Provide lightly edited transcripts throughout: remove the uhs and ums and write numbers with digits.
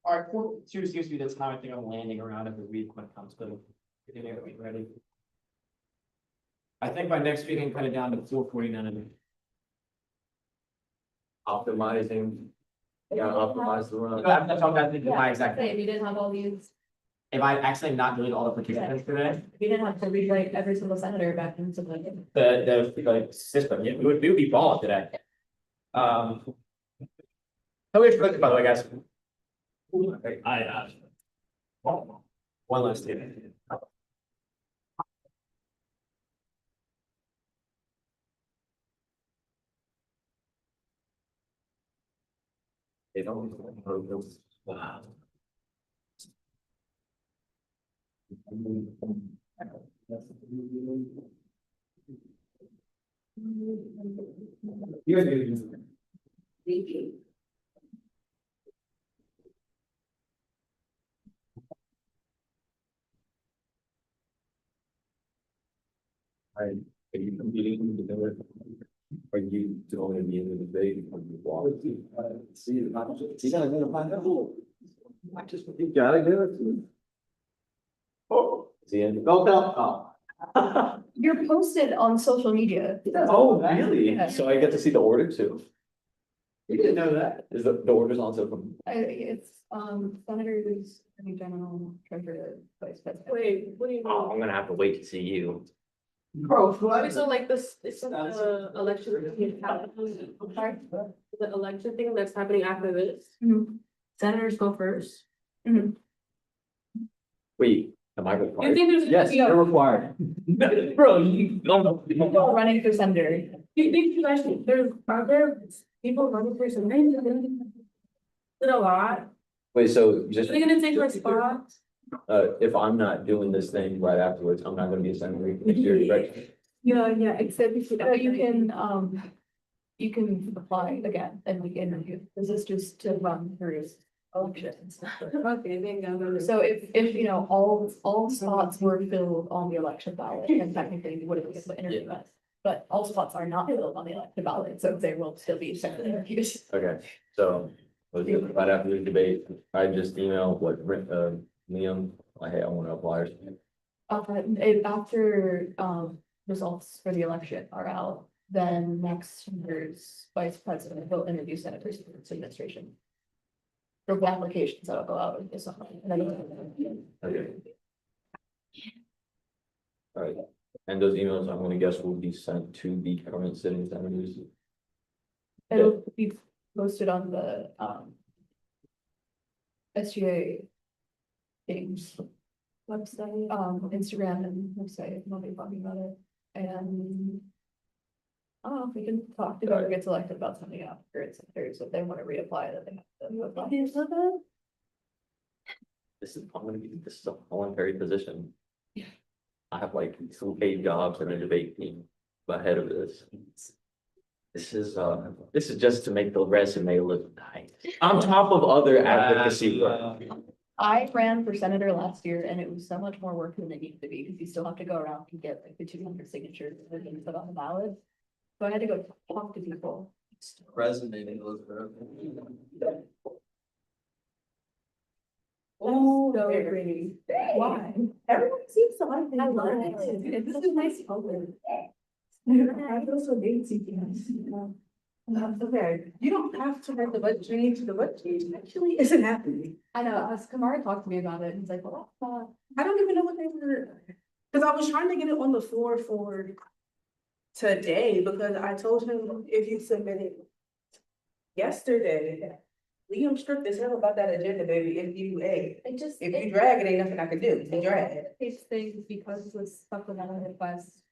our quarter two seems to be the time I think I'm landing around every week when it comes to getting everything ready. I think by next week I can cut it down to 449. Optimizing. Yeah, optimize the run. That's all that's my exact. If you didn't have all these, If I actually not doing all the participants today, if you didn't have to rewrite every single senator back into the. the like system, yeah, we would be balling today. How we expect, by the way, guys? One last thing. They don't. Are you competing with them? Are you going to be in the debate? See, you gotta find out. I just, you gotta do it. Oh, the end. Go. You're posted on social media. Oh, really? Yeah. So I get to see the order too? You didn't know that? Is the orders on social? It's, senators, attorney general, treasurer, vice president. Wait, what do you Oh, mean? I'm gonna have to wait to see you. Bro, what? So like this, it's the election thing happening, I'm sorry, the election thing that's happening after this. Senators go first. Wait, am I You required? think there's? Yes, Yeah. you're required. Bro, you don't. People running for senator. Do you think you guys, are there people running for some reason? Is it a lot? Wait, so Are just, they gonna take my spot? if I'm not doing this thing right afterwards, I'm not gonna be a senator next year, right? Yeah, except if you can apply again and we can interview. This is just to run through elections. Okay, bingo. So if, you know, all spots were filled on the election ballot, then technically you wouldn't get to interview us. But all spots are not filled on the election ballot, so there will still be separate interviews. Okay, so, right after the debate, I just emailed Liam, like, hey, I wanna apply or something. After, results for the election are out, then next year's vice president will interview senators for its administration. For the applications that'll go out in the summer. And then- Okay. All right, and those emails, I'm gonna guess will be sent to the current sitting senators. It'll be posted on the, SGA things. Website, Instagram and website, nobody talking about it, and. I don't know if we can talk to whoever gets elected about something after it's, if they want to reapply, that they have to apply. This is a voluntary position. I have like two paid jobs and a debate team ahead of this. This is just to make the resume look nice, on top of other advocacy work. I ran for senator last year and it was so much more work than it needed to be, because you still have to go around and get like the 200 signatures that are being put on the ballot. So I had to go talk to people. Resonating those. Oh, so pretty. Why? Everyone seems to like that. I love it. It's such a nice color. I feel so dainty. Okay, you don't have to write the budget change, the budget change actually isn't happening. I know, as Kamara talked to me about it, and he's like, well, I don't even know what they were, because I was trying to get it on the floor for today, because I told him if you submit it yesterday, Liam strict as hell about that agenda, baby, if you drag it, ain't nothing I can do, you drag it. These things, because the supplemental request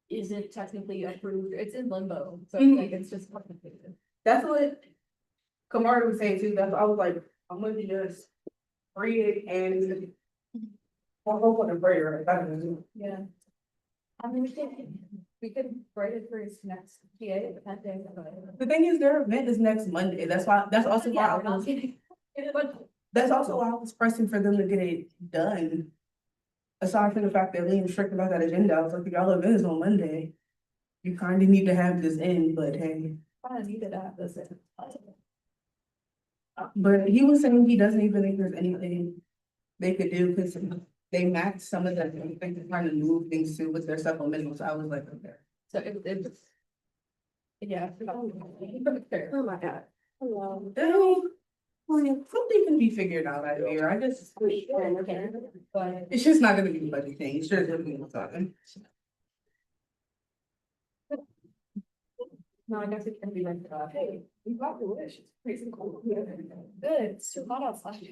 isn't technically approved, it's in limbo, so it's like, it's just complicated. That's what Kamara was saying too, that's, I was like, I'm gonna just read it and. I'll hope on a prayer, I don't know. Yeah. I mean, we could write it for his next PA, depending. The thing is, their event is next Monday, that's also why I was, that's also why I was pressing for them to get it done. Aside from the fact that Liam's strict about that agenda, I was like, y'all event is on Monday. You kinda need to have this in, but hey. I needed to have this in. But he was saying he doesn't even think there's anything they could do, because they maxed some of the, things they're trying to move things to with their supplemental, so I was like, okay. So if. Yeah. Oh my God. Hello. Something can be figured out out here, I just, But it's just not gonna be a budget thing, it's just gonna be something. no, I guess it can be like, hey, you got the wish, it's crazy cold. Good, it's too hot outside.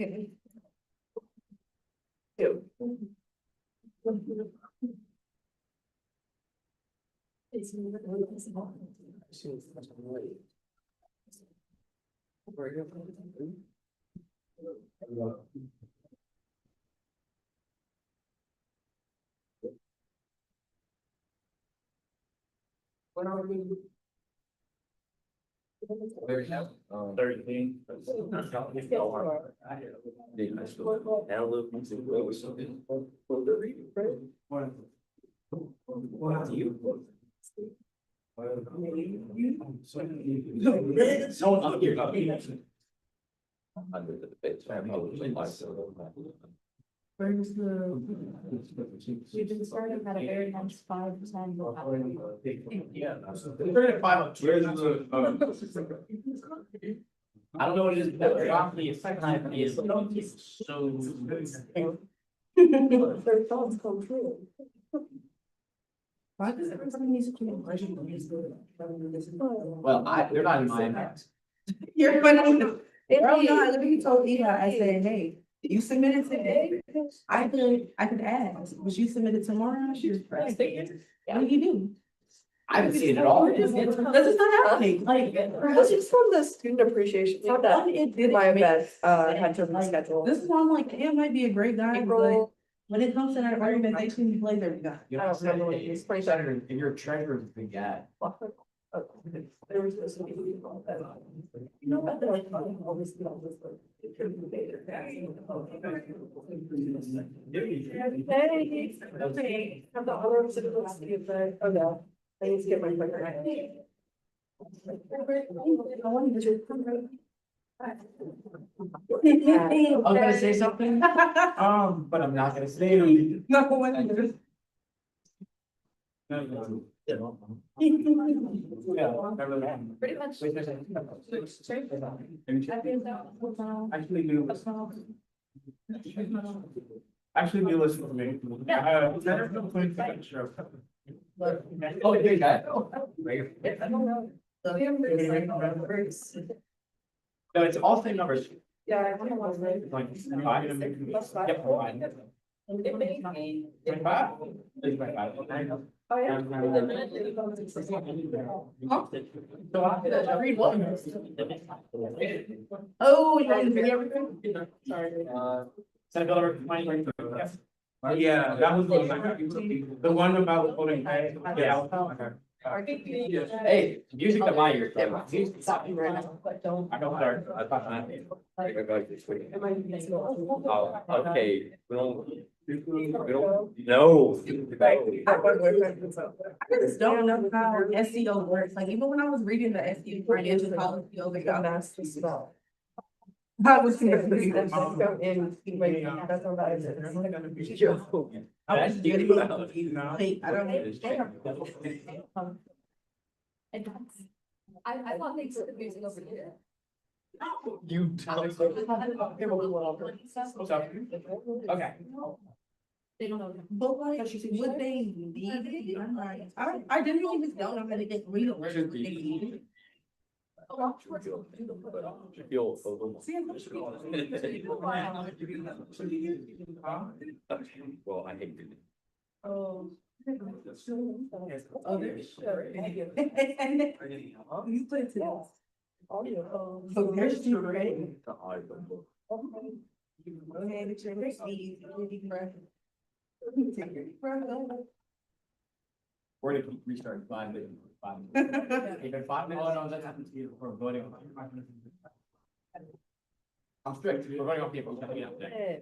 Thirteen. Someone up here. Under the debate, so I probably like. Where's the? We've been starting at a very nice 5-10. Yeah. We're at 5. I don't know what it is, but probably it's like so. Their thoughts come true. Why does everybody need to keep a budget? Well, they're not in my inbox. You're funny. Bro, no, I literally told Eva, I said, hey, you submitted today, I could ask, but you submitted tomorrow, she was pressed. What do you do? I haven't seen it at all. This is not happening, like. This is from the student appreciation. How that it did My it make- event, had to reschedule. This is why I'm like, Dan might be a great guy, but April. when it comes to that organization, he plays every guy. You I don't remember what it is. Senator, if you're treasurer, the big guy. There was this meeting about that. You know, but like, always be all this, like, it could be later. Hey, okay, have the honor of sitting with the event. Oh, no, I need to get my finger. I was gonna say something, but I'm not gonna say it. No, when. Yeah, remember that? Pretty much. Actually, do. Actually, do listen to me. Oh, hey, guy. No, it's all same numbers. Yeah, I don't know what's right. Like, I'm gonna make. Yep, fine. 25? It's 25. Oh, yeah. So I read one. Oh, you guys read everything? Sorry. Senate Bill number 2023. Yes. Yeah, that was the one about voting. Yeah. Hey, music to my ears. Music Stop me right now, but don't. I don't start. I thought that. Oh, okay, we don't, no. I just don't know how SEO works, like even when I was reading the SEO financial policy over here. I was. That's Getting good. like, I don't. I thought things were confusing over here. You. Okay. They don't know. But like, would they need? I'm like, I didn't even know how they didn't read it. Well, I hate it. Oh. Oh, there's. You put it to. So there's two, right? Okay, but you're sneeze, deep breath. Take your deep breath. We're gonna restart 5 minutes. 5 minutes. Even 5 minutes. Oh, no, that happens to you for voting. I'm strict. We're voting on people. Coming up there.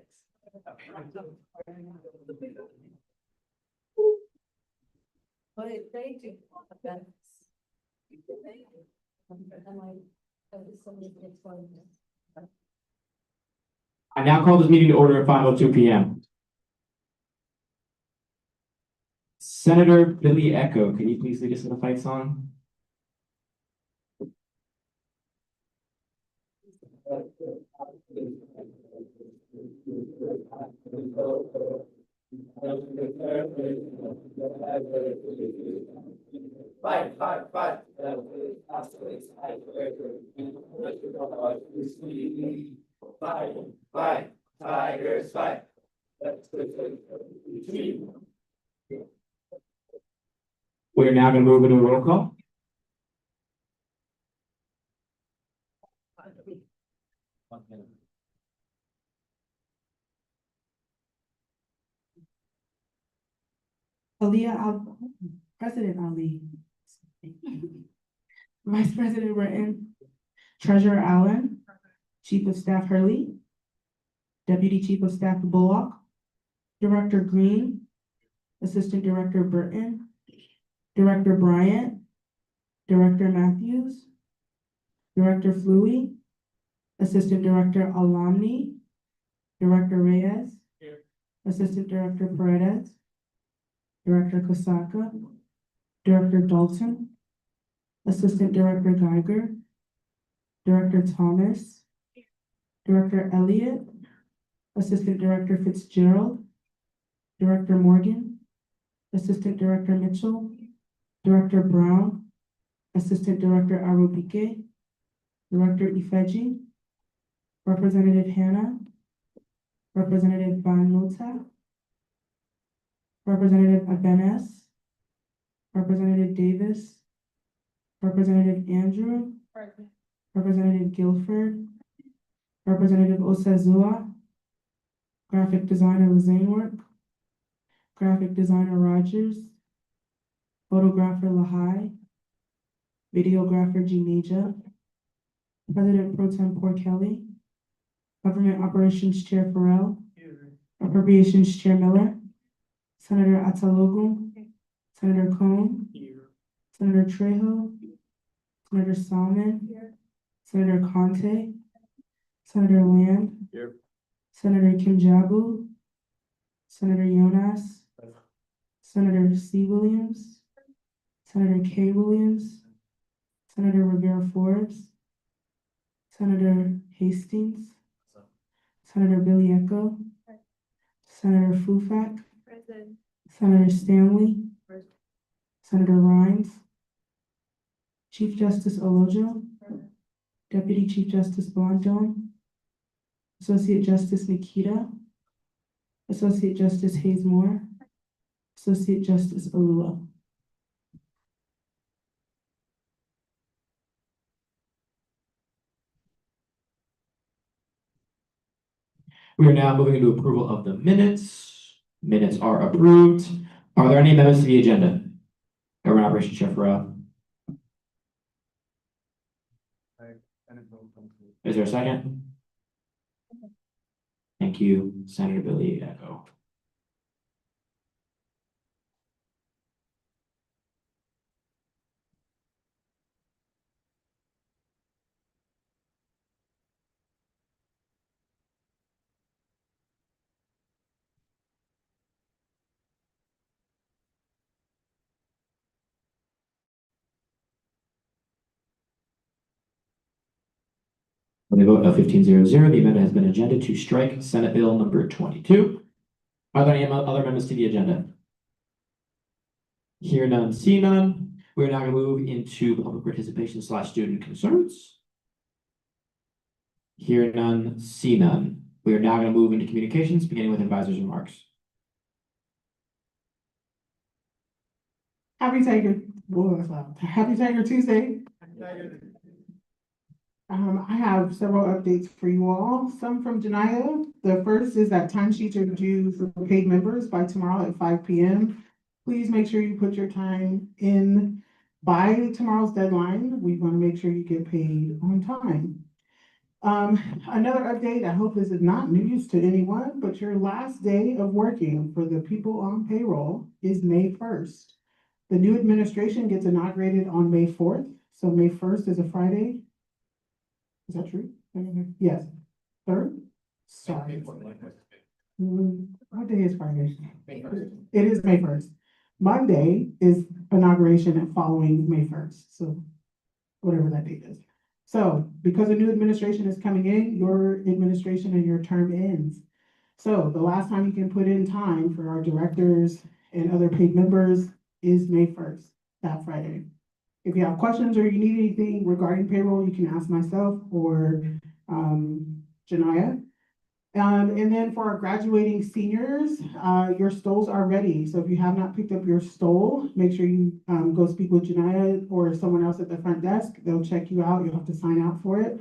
But they do events. And like, somebody gets one. I now call this meeting to order at 5:02 PM. Senator Billy Echo, can you please lead us in the fight song? Fight, fight, fight. Fight, fight, tigers, fight. We are now going to move into a roll call. President Ali. Vice President Britton. Treasurer Allen. Chief of Staff Hurley. Deputy Chief of Staff Bullock. Director Green. Assistant Director Burton. Director Bryant. Director Matthews. Director Flui. Assistant Director Alamni. Director Reyes. Assistant Director Paredes. Director Kosaka. Director Dalton. Assistant Director Geiger. Director Thomas. Director Elliott. Assistant Director Fitzgerald. Director Morgan. Assistant Director Mitchell. Director Brown. Assistant Director Arubike. Director Ifeji. Representative Hannah. Representative Banota. Representative Abenes. Representative Davis. Representative Andrew. Representative Guilford. Representative Osazua. Graphic Designer Lazanework. Graphic Designer Rogers. Photographer Lahai. Videographer Gineja. President Pro Tempore Kelly. Government Operations Chair Farrell. Appropriations Chair Miller. Senator Atalogu. Senator Cohn. Senator Trejo. Senator Salmon. Senator Conte. Senator Land. Here. Senator Kimjabu. Senator Jonas. Senator C. Williams. Senator K. Williams. Senator Rivera Forbes. Senator Hastings. Senator Billy Echo. Senator Fufak. Senator Stanley. Senator Rhines. Chief Justice Olojo. Deputy Chief Justice Blondon. Associate Justice Nikita. Associate Justice Hayes Moore. Associate Justice Alua. We are now moving into approval of the minutes. Minutes are approved. Are there any amendments to the agenda? Government Operations Chair Farrell. Is there a second? Thank you, Senator Billy Echo. With a vote of 15-0-0, the amendment has been agended to strike Senate Bill number 22. Are there any other amendments to the agenda? Hear none, see none. We're now going to move into public participation / student concerns. Hear none, see none. We are now going to move into communications, beginning with advisors' remarks. Happy Tiger Tuesday. I have several updates for you all, some from Janaya. The first is that timesheets are due for paid members by tomorrow at 5 p.m. Please make sure you put your time in by tomorrow's deadline. We want to make sure you get paid on time. Another update, I hope this is not news to anyone, but your last day of working for the people on payroll is May 1st. The new administration gets inaugurated on May 4th, so May 1st is a Friday. Is that true? Yes. 3rd? Sorry. What day is Friday? It is May first. Monday is inauguration and following May first, so whatever that date is. So because a new administration is coming in, your administration and your term ends. So the last time you can put in time for our directors and other paid members is May first, that Friday. If you have questions or you need anything regarding payroll, you can ask myself or Janaya. And then for our graduating seniors, your stoles are ready. So if you have not picked up your stole, make sure you go speak with Janaya or someone else at the front desk. They'll check you out. You'll have to sign out for it.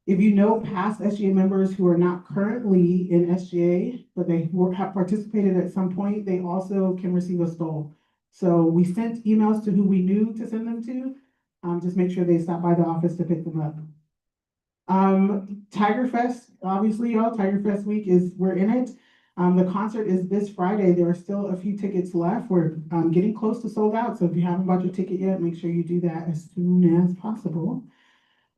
If you know past SGA members who are not currently in SGA, but they have participated at some point, they also can receive a stole. So we sent emails to who we knew to send them to. Just make sure they stop by the office to pick them up. Tiger Fest, obviously, y'all, Tiger Fest week we're in it. The concert is this Friday. There are still a few tickets left. We're getting close to sold out. So if you haven't bought your ticket yet, make sure you do that as soon as possible.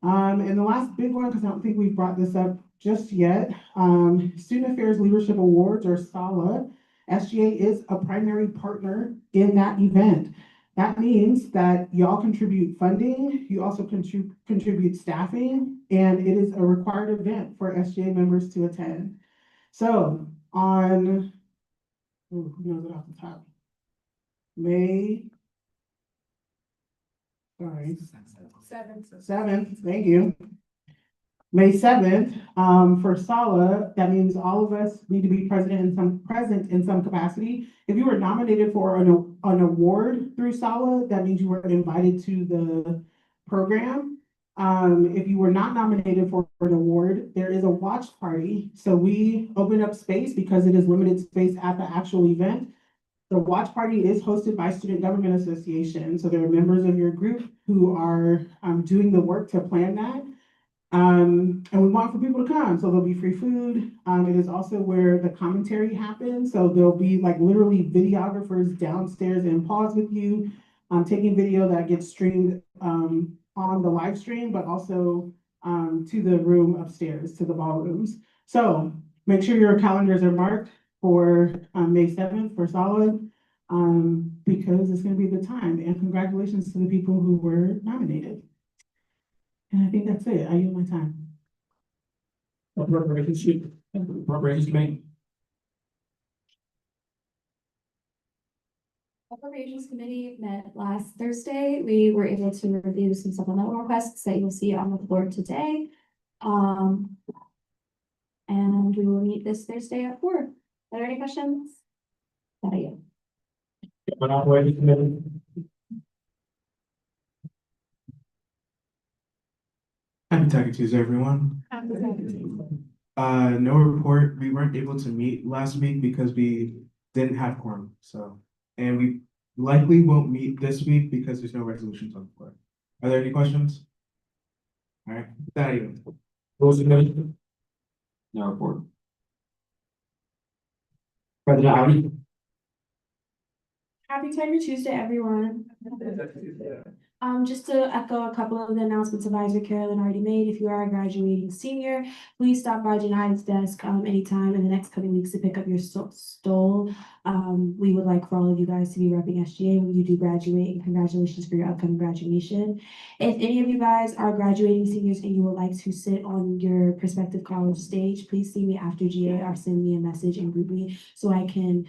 And the last big one, because I don't think we've brought this up just yet, Student Affairs Leadership Awards, or SALA. SGA is a primary partner in that event. That means that y'all contribute funding, you also contribute staffing, and it is a required event for SGA members to attend. So on, who knows it off the top? Seventh, thank you. May 7th, for SALA, that means all of us need to be present in some capacity. If you were nominated for an award through SALA, that means you were invited to the program. If you were not nominated for an award, there is a watch party. So we open up space because it is limited space at the actual event. The watch party is hosted by Student Government Association. So there are members of your group who are doing the work to plan that. And we want for people to come, so there'll be free food. It is also where the commentary happens, so there'll be like literally videographers downstairs and pause with you, taking video that gets streamed on the live stream, but also to the room upstairs, to the ballrooms. So make sure your calendars are marked for May 7th for SALA, because it's going to be the time. And congratulations to the people who were nominated. And I think that's it. I use my time. Appropriations committee. Appropriations Committee met last Thursday. We were able to review some supplemental requests that you'll see on the floor today. And we will meet this Thursday at 4. Are there any questions? That I am. Operations committee. Happy Taco Tuesday, everyone. No report. We weren't able to meet last week because we didn't have quorum, so. And we likely won't meet this week because there's no resolutions on the floor. Are there any questions? All right, that even. Rules committee. No report. President Howdy. Happy Tiger Tuesday, everyone. Just to echo a couple of the announcements Advisor Carolyn already made, if you are a graduating senior, please stop by Jania's desk anytime in the next coming weeks to pick up your stole. We would like for all of you guys to be repping SGA when you do graduate, and congratulations for your upcoming graduation. If any of you guys are graduating seniors and you would like to sit on your prospective college stage, please see me after GA or send me a message and group me so I can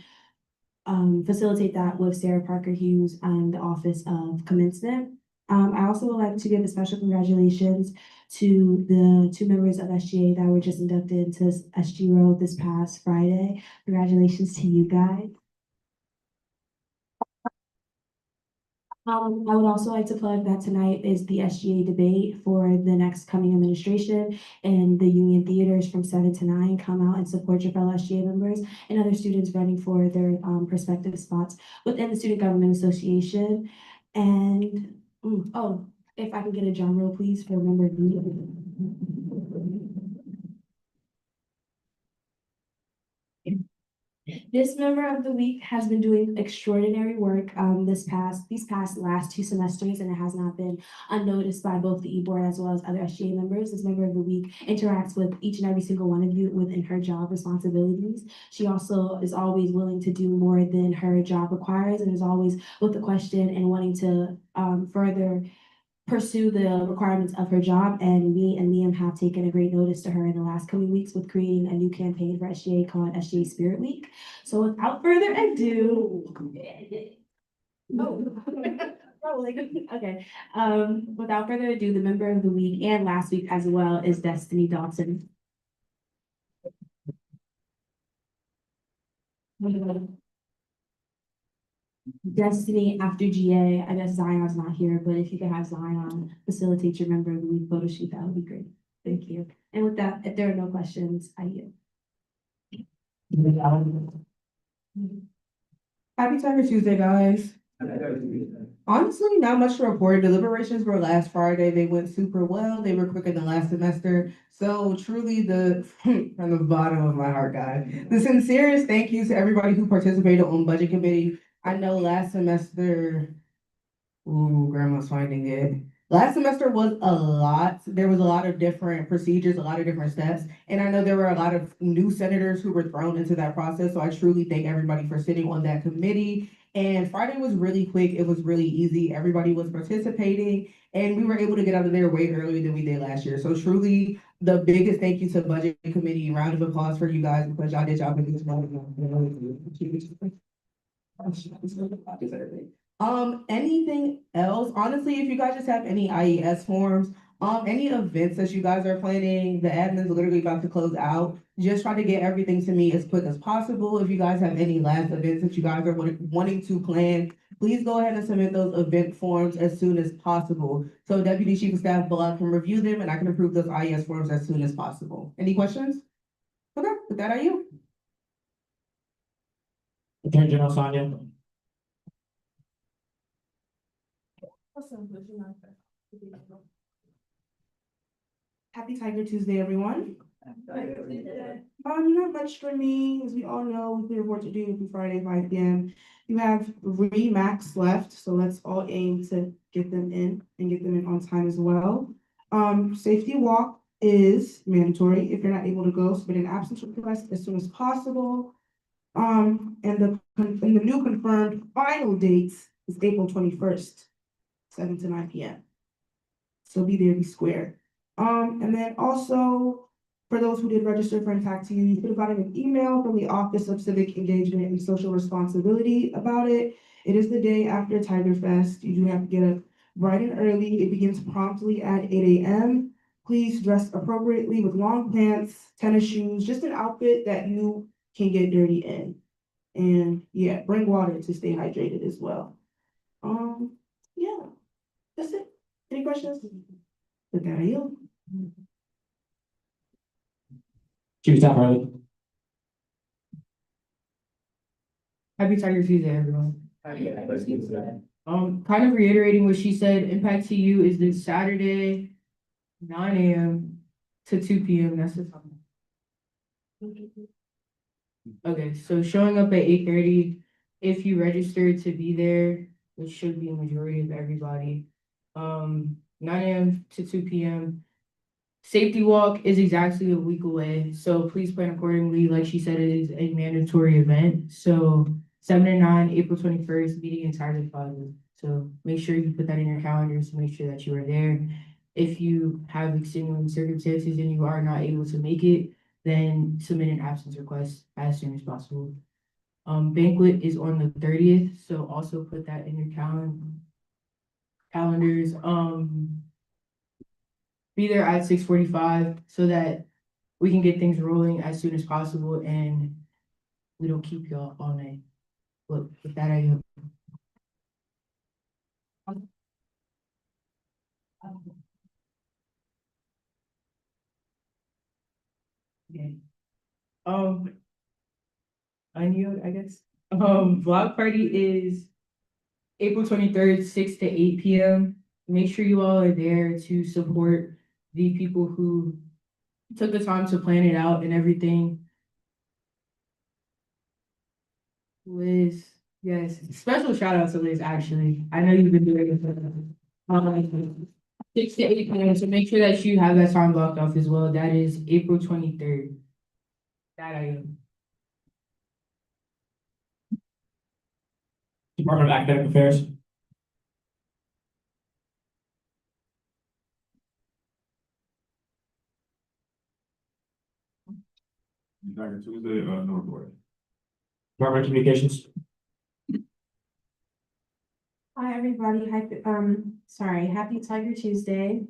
facilitate that with Sarah Parker Hughes and the Office of Commencement. I also would like to give a special congratulations to the 2 members of SGA that were just inducted into SGRO this past Friday. Congratulations to you guys. I would also like to plug that tonight is the SGA debate for the next coming administration, and the Union Theaters from 7 to 9. Come out and support your fellow SGA members and other students running for their prospective spots within the Student Government Association. And oh, if I can get a drum roll, please, for member B. This member of the week has been doing extraordinary work these past last 2 semesters, and it has not been unnoticed by both the e-board as well as other SGA members. This member of the week interacts with each and every single one of you within her job responsibilities. She also is always willing to do more than her job requires, and is always with the question and wanting to further pursue the requirements of her job, and me and Liam have taken a great notice to her in the last coming weeks with creating a new campaign for SGA called SGA Spirit Week. So without further ado. Oh. Okay, without further ado, the member of the week and last week as well is Destiny Dawson. Destiny after GA, I guess Zion's not here, but if you could have Zion facilitate your member of the week photo shoot, that would be great. Thank you. And with that, if there are no questions, I yield. Happy Tiger Tuesday, guys. Honestly, not much to report. Deliberations were last Friday. They went super well. They were quicker than last semester. So truly from the bottom of my heart, guys, the sincerest thank you to everybody who participated on budget committee. I know last semester, ooh, grandma's finding it. Last semester was a lot. There was a lot of different procedures, a lot of different steps. And I know there were a lot of new senators who were thrown into that process. So I truly thank everybody for sitting on that committee. And Friday was really quick. It was really easy. Everybody was participating, and we were able to get out of there way earlier than we did last year. So truly, the biggest thank you to budget committee. Round of applause for you guys because y'all did y'all biggest anything else? Honestly, if you guys just have any IES forms, any events that you guys are planning, the admin's literally about to close out. Just try to get everything to me as quick as possible. If you guys have any last events that you guys are wanting to plan, please go ahead and submit those event forms as soon as possible. So Deputy Chief of Staff Bullock can review them and I can approve those IES forms as soon as possible. Any questions? Okay, with that, are you? Attorney General Sonia. Happy Tiger Tuesday, everyone. Not much for me, as we all know, we have work to do every Friday, 5 p.m. You have Remax left, so let's all aim to get them in and get them in on time as well. Safety walk is mandatory. If you're not able to go, submit an absence request as soon as possible. And the new confirmed final dates is April 21st, 7 to 9 p.m. So be there, be square. And then also, for those who did register for Impact to You, you could have gotten an email from the Office of Civic Engagement and Social Responsibility about it. It is the day after Tiger Fest. You do have to get up bright and early. It begins promptly at 8 a.m. Please dress appropriately with long pants, tennis shoes, just an outfit that you can get dirty in. And yeah, bring water to stay hydrated as well. Yeah, that's it. Any questions? With that, I yield. Chief of Staff Harley. Happy Tiger Tuesday, everyone. Kind of reiterating what she said, Impact to You is this Saturday, 9 a.m. to 2 p.m. That's the time. Okay, so showing up at 8:30, if you registered to be there, which should be a majority of everybody. 9 a.m. to 2 p.m. Safety walk is exactly a week away, so please plan accordingly. Like she said, it is a mandatory event. So 7 to 9, April 21st, meeting in Tiger Plaza. So make sure you put that in your calendars to make sure that you are there. If you have extenuating circumstances and you are not able to make it, then submit an absence request as soon as possible. Banquet is on the 30th, so also put that in your calendars. Be there at 6:45 so that we can get things rolling as soon as possible and we don't keep y'all all night. But with that, I okay. I knew, I guess. Block party is April 23rd, 6 to 8 p.m. Make sure you all are there to support the people who took the time to plan it out and everything. Liz, yes, special shout out to Liz, actually. I know you've been doing it for 6 to 8 p.m. So make sure that you have that time blocked off as well. That is April 23rd. That I am. Department of Academic Affairs. Entire Tuesday, no report. Department of Communications. Hi, everybody. Happy Tiger Tuesday.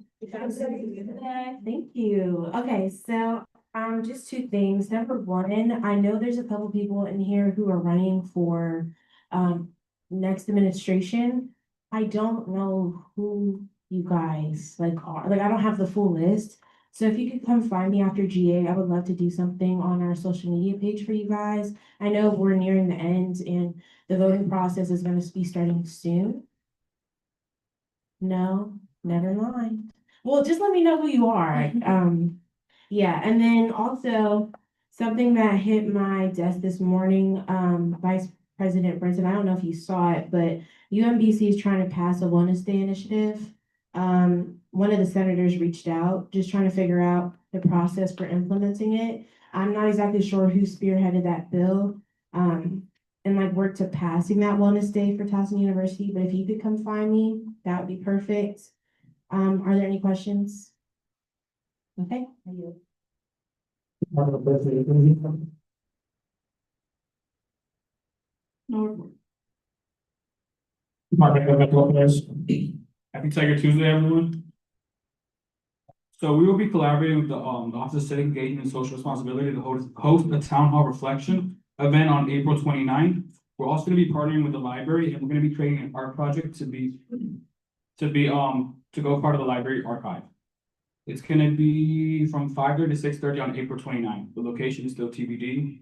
Thank you. Okay, so, just two things. Number one, I know there's a couple people in here who are running for, next administration. I don't know who you guys are. Like, I don't have the full list. So if you could come find me after GA, I would love to do something on our social media page for you guys. I know we're nearing the end and the voting process is gonna be starting soon. No, never mind. Well, just let me know who you are. Yeah, and then also something that hit my desk this morning, Vice President Brenton, I don't know if you saw it, but UMBC is trying to pass a Wellness Day initiative. One of the senators reached out, just trying to figure out the process for implementing it. I'm not exactly sure who spearheaded that bill. And like work to passing that Wellness Day for Towson University, but if you could come find me, that would be perfect. Are there any questions? Okay, I yield. Department of President. No report. Department of Mental Affairs. Happy Tiger Tuesday, everyone. So we will be collaborating with the Office of Civic Engagement and Social Responsibility to host a town hall reflection event on April 29th. We're also going to be partnering with the library, and we're going to be creating an art project to go part of the library archive. It's going to be from 5:30 to 6:30 on April 29th. The location is still TBD.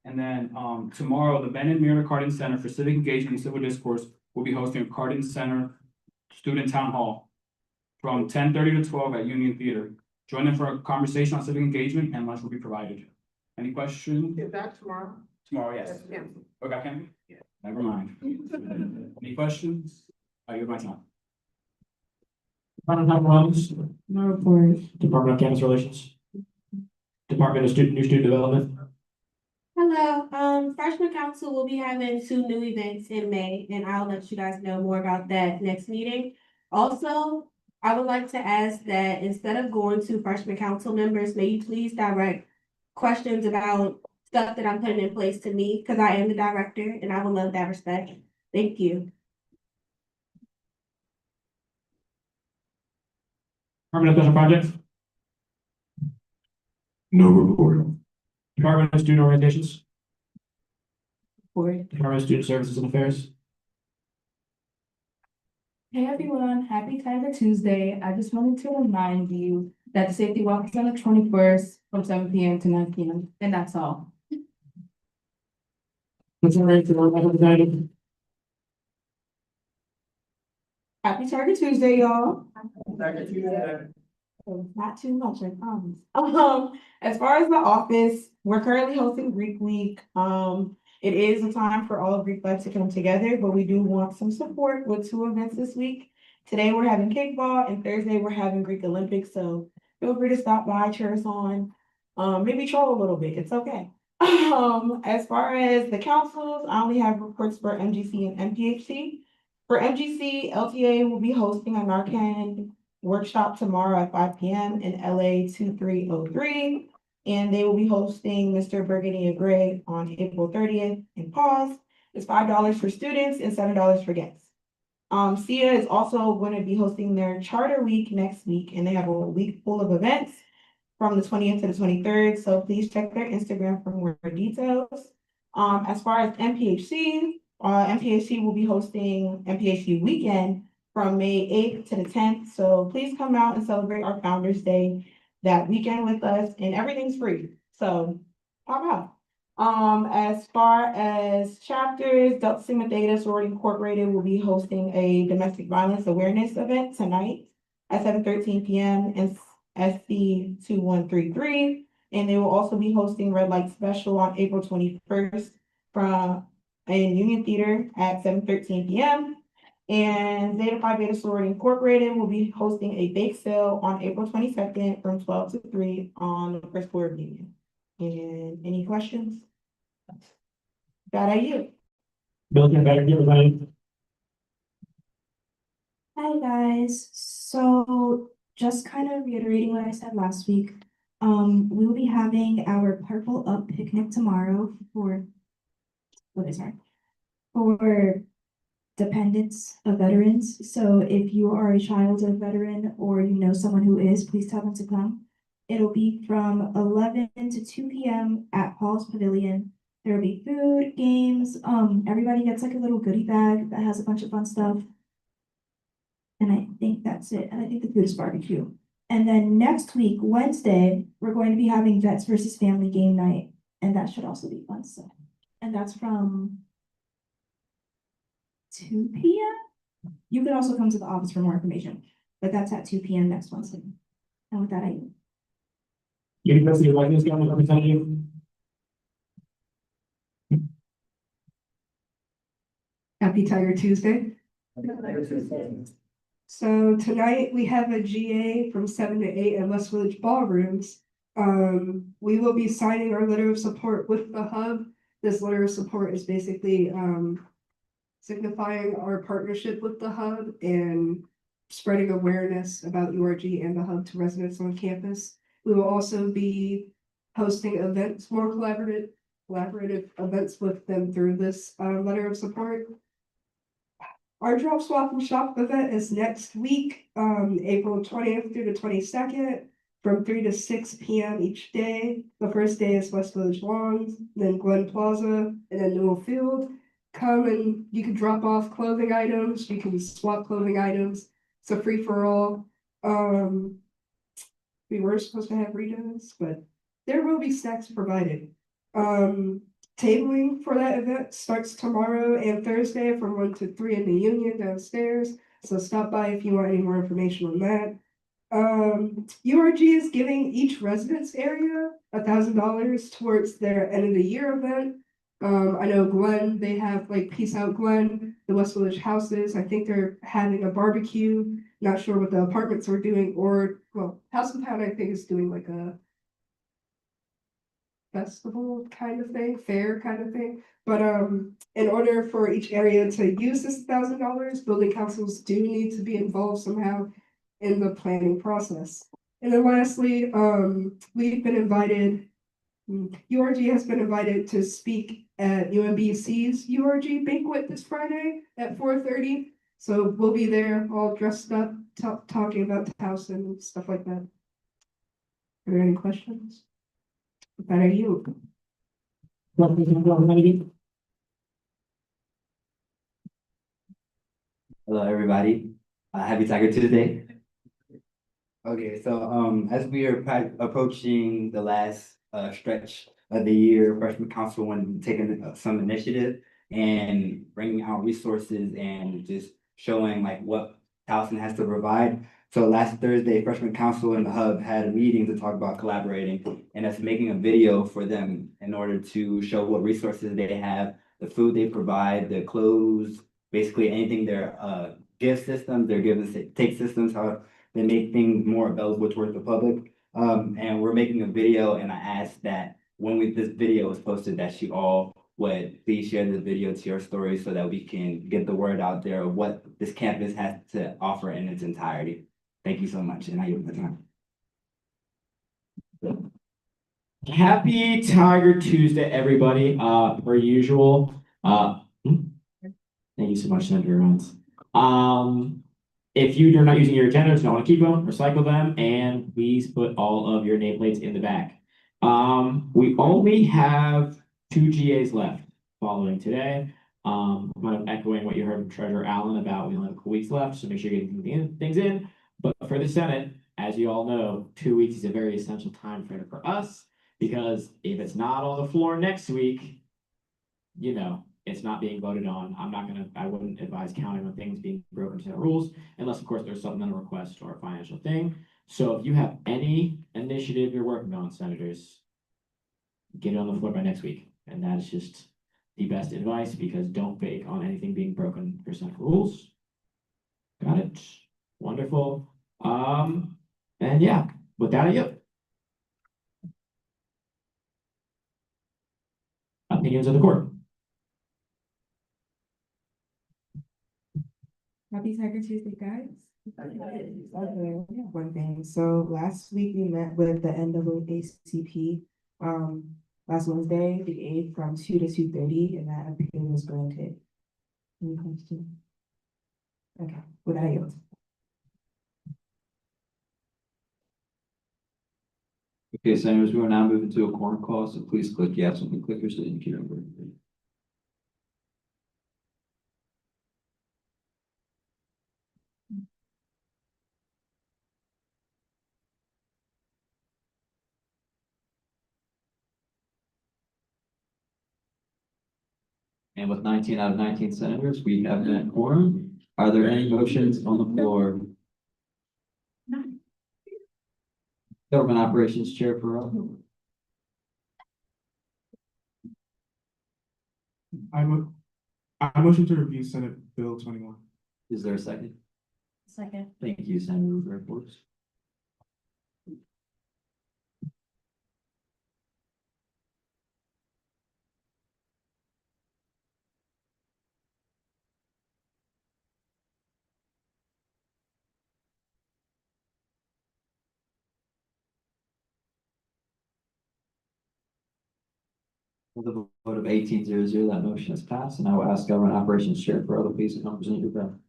And then tomorrow, the Ben and Mira Cardin Center for Civic Engagement and Civil Discourse will be hosting a Cardin Center Student Town Hall from 10:30 to 12 at Union Theater. Join them for a conversation on civic engagement, and lunch will be provided. Any questions? Is that tomorrow? Tomorrow, yes. Okay, can we? Never mind. Any questions? I give my time. Department of Health and Wellness. No report. Department of Campus Relations. Department of New Student Development. Hello, freshman council will be having 2 new events in May, and I'll let you guys know more about that next meeting. Also, I would like to ask that instead of going to freshman council members, may you please direct questions about stuff that I'm putting in place to me, because I am the director, and I would love that respect. Thank you. Department of Special Projects. No report. Department of Student Organizations. Report. Department of Student Services and Affairs. Hey everyone, happy Tiger Tuesday. I just wanted to remind you that the safety walk is on the 21st from 7 p.m. to 9 p.m. And that's all. Happy Target Tuesday, y'all. Not too much, I promise. As far as the office, we're currently hosting Greek Week. It is a time for all of Greek life to come together, but we do want some support with 2 events this week. Today, we're having kickball, and Thursday, we're having Greek Olympics, so feel free to stop by, cheer us on. Maybe troll a little bit, it's okay. As far as the councils, I only have reports for MGC and MPHC. For MGC, LTA will be hosting a Narcan workshop tomorrow at 5 p.m. in LA 2303. And they will be hosting Mr. Burgundy Gray on April 30th in Pause. It's $5 for students and $7 for guests. SIA is also going to be hosting their Charter Week next week, and they have a week full of events from the 20th to the 23rd. So please check their Instagram for more details. As far as MPHC, MPHC will be hosting MPHC Weekend from May 8th to the 10th. So please come out and celebrate our Founders Day that weekend with us, and everything's free. So pop out. As far as chapters, Delta Sigma Theta Sorority Incorporated will be hosting a domestic violence awareness event tonight at 7:13 p.m. in SC 2133. And they will also be hosting Red Light Special on April 21st from in Union Theater at 7:13 p.m. And Zeta Phi Beta Sorority Incorporated will be hosting a bake sale on April 22nd from 12 to 3 on the first floor of Union. And any questions? That I you. Milton, better give everybody. Hi, guys. So just kind of reiterating what I said last week. We will be having our Purple Up picnic tomorrow for dependents of veterans. So if you are a child of a veteran or you know someone who is, please tell them to come. It'll be from 11 to 2 p.m. at Paul's Pavilion. There will be food, games. Everybody gets like a little goodie bag that has a bunch of fun stuff. And I think that's it. And I think the food is barbecue. And then next week, Wednesday, we're going to be having Vets versus Family game night. And that should also be fun stuff. And that's from 2 p.m. You can also come to the office for more information, but that's at 2 p.m. next Wednesday. And with that, University of Washington County Representative. Happy Tiger Tuesday. So tonight we have a GA from 7 to 8 at West Village Ballrooms. We will be signing our letter of support with the hub. This letter of support is basically signifying our partnership with the hub and spreading awareness about URG and the hub to residents on campus. We will also be hosting events, more collaborative events with them through this letter of support. Our Drop Swap and Shop event is next week, April 20th through the 22nd, from 3 to 6 p.m. each day. The first day is West Village Lawns, then Glen Plaza, and then Newell Field. Come and you can drop off clothing items, you can swap clothing items. It's a free for all. We were supposed to have redos, but there will be snacks provided. Tabling for that event starts tomorrow and Thursday from 1 to 3 in the Union downstairs. So stop by if you want any more information on that. URG is giving each residence area $1,000 towards their end of the year event. I know Glen, they have like Peace Out Glen, the West Village houses. I think they're having a barbecue. Not sure what the apartments are doing, or well, House of Town I think is doing like a festival kind of thing, fair kind of thing. But in order for each area to use this $1,000, building councils do need to be involved somehow in the planning process. And then lastly, we've been invited, URG has been invited to speak at UMBC's URG banquet this Friday at 4:30. So we'll be there all dressed up, talking about the house and stuff like that. Are there any questions? That are you. Hello, everybody. Happy Tiger Tuesday. Okay, so as we are approaching the last stretch of the year, freshman council wanted to take some initiative and bringing out resources and just showing like what Towson has to provide. So last Thursday, freshman council and the hub had a meeting to talk about collaborating and us making a video for them in order to show what resources they have, the food they provide, the clothes, basically anything their gift systems, their give and take systems, how they make things more available towards the public. And we're making a video, and I asked that when this video is posted, that you all would please share this video to your story so that we can get the word out there of what this campus has to offer in its entirety. Thank you so much, and I yield the time. Happy Tiger Tuesday, everybody. Per usual. Thank you so much, Senator Rhodes. If you're not using your agendas, don't want to keep them, recycle them, and please put all of your nameplates in the back. We only have 2 GAs left following today. Kind of echoing what you heard from Treasurer Allen about we only have a couple weeks left, so make sure you're getting things in. But for the Senate, as you all know, 2 weeks is a very essential time frame for us, because if it's not on the floor next week, you know, it's not being voted on. I wouldn't advise counting on things being broken to the rules, unless of course there's supplemental request or a financial thing. So if you have any initiative you're working on, senators, get it on the floor by next week. And that is just the best advice because don't bake on anything being broken for Senate rules. Got it. Wonderful. And yeah, with that, I yield. Opinions of the court. Happy Tiger Tuesday, guys. Okay, we have one thing. So last week we met with the NAACP, last Wednesday, the eighth, from 2 to 2:30, and that appeal was granted. Any questions? Okay, with that, I yield. Okay, senators, we are now moving to a quorum call, so please click yes on the clickers to indicate your vote. And with 19 out of 19 senators, we have that quorum. Are there any motions on the floor? Government Operations Chair Farrell. I motion to review Senate Bill 21. Is there a second? Second. Thank you, Senator Reports. With a vote of 18-0, that motion is passed, and I will ask Government Operations Chair Farrell to please come present your bill.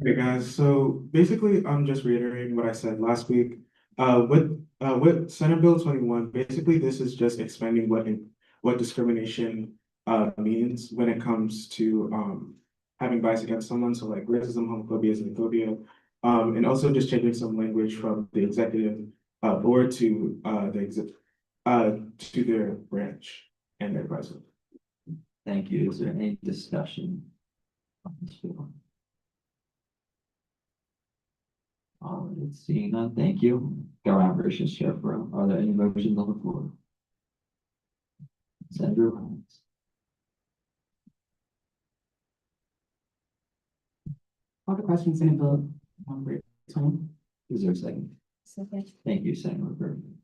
Hey guys, so basically, I'm just reiterating what I said last week. With Senate Bill 21, basically this is just expanding what discrimination means when it comes to having bias against someone, so like racism, homophobia, xenophobia, and also just changing some language from the executive board to to their branch and their president. Thank you. Is there any discussion on this bill? All right, seeing none, thank you. Government Operations Chair Farrell, are there any motions on the floor? Senator Rhines. All the questions in the bill. Is there a second? Second. Thank you, Senator Burton.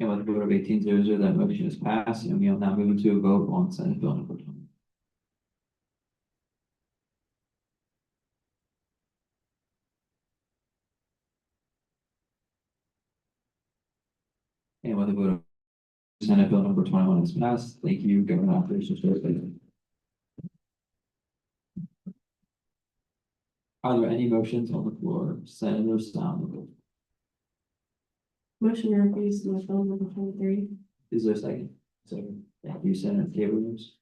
And with a vote of 18-0, that motion is passed, and we are now moving to a vote on Senate Bill number 20. And with a vote of Senate Bill number 21 is passed, thank you, Government Operations Chair. Are there any motions on the floor? Senator Sound. Motion to review Senate Bill number 23. Is there a second? Second. Thank you, Senator Williams.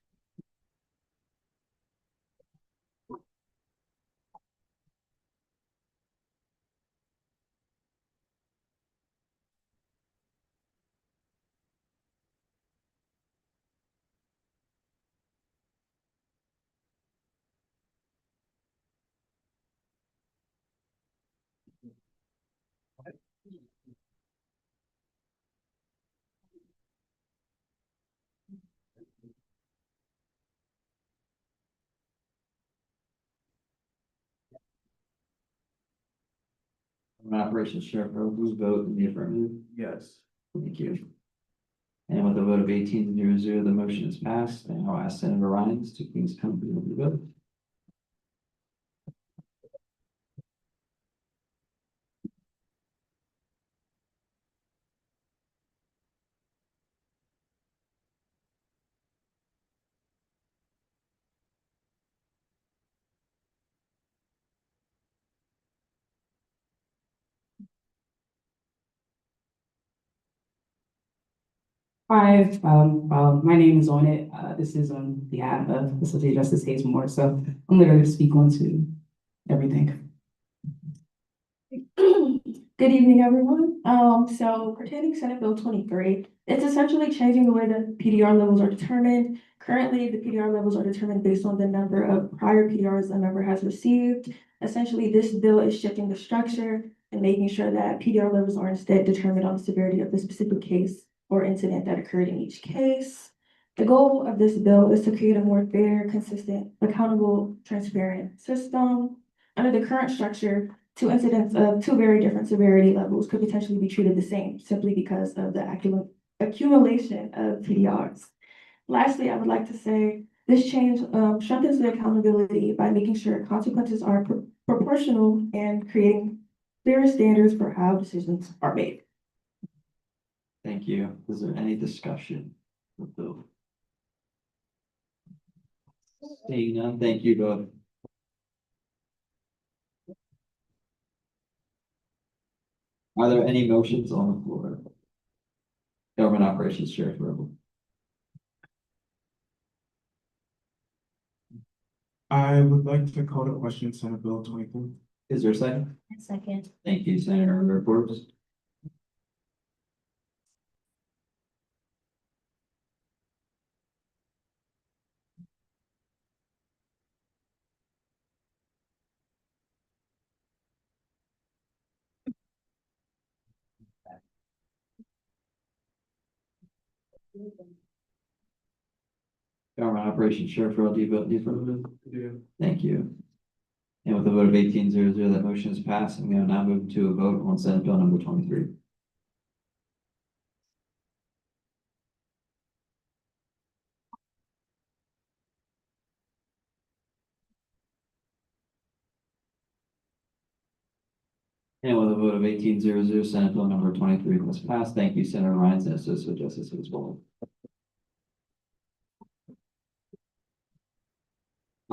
Operations Chair Pro, whose vote in the affirmative? Yes. Thank you. And with a vote of 18-0, the motion is passed, and I'll ask Senator Rhines to please come to the vote. Hi, my name is on it. This is on behalf of Associate Justice Hayes Moore, so I'm literally speak on to everything. Good evening, everyone. So pertaining Senate Bill 23, it's essentially changing the way that PDR levels are determined. Currently, the PDR levels are determined based on the number of prior PDRs a member has received. Essentially, this bill is shifting the structure and making sure that PDR levels are instead determined on the severity of the specific case or incident that occurred in each case. The goal of this bill is to create a more fair, consistent, accountable, transparent system. Under the current structure, two incidents of two very different severity levels could potentially be treated the same simply because of the accumulation of PDRs. Lastly, I would like to say this change strengthens the accountability by making sure consequences are proportional and creating clearer standards for how decisions are made. Thank you. Is there any discussion with the? Seeing none, thank you both. Are there any motions on the floor? Government Operations Sheriff Rebel. I would like to call to question Senate Bill 23. Is there a second? Second. Thank you, Senator. Reports. Government Operations Sheriff Earl, do you vote in the affirmative? Yeah. Thank you. And with a vote of 18-0, that motion is passed, and we are now moving to a vote on Senate Bill number 23. And with a vote of 18-0, Senate Bill number 23 was passed. Thank you, Senator Ryan, and Associate Justice as well.